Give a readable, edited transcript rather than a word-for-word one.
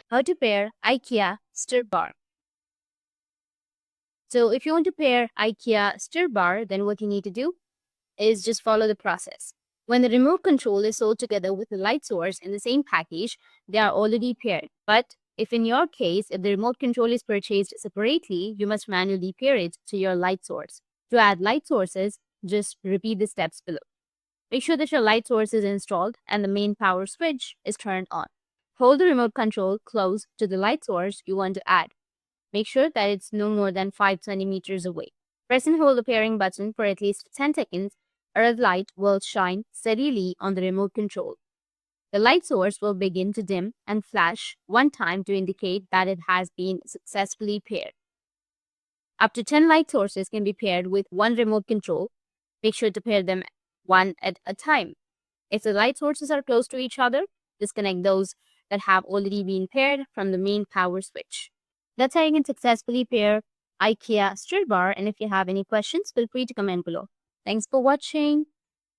How to pair IKEA Styrbar. So if you want to pair IKEA Styrbar, then what you need to do is just follow the process. When the remote control is sold together with the light source in the same package, they are already paired. But if in your case, if the remote control is purchased separately, you must manually pair it to your light source. To add light sources, just repeat the steps below. Make sure that your light source is installed and the main power switch is turned on. Hold the remote control close to the light source you want to add. Make sure that it's no more than 5 centimeters away. Press and hold the pairing button for at least 10 seconds or a light will shine steadily on the remote control. The light source will begin to dim and flash one time to indicate that it has been successfully paired. Up to 10 light sources can be paired with one remote control. Make sure to pair them one at a time. If the light sources are close to each other, disconnect those that have already been paired from the main power switch. That's how you can successfully pair IKEA Styrbar, and if you have any questions, feel free to comment below. Thanks for watching.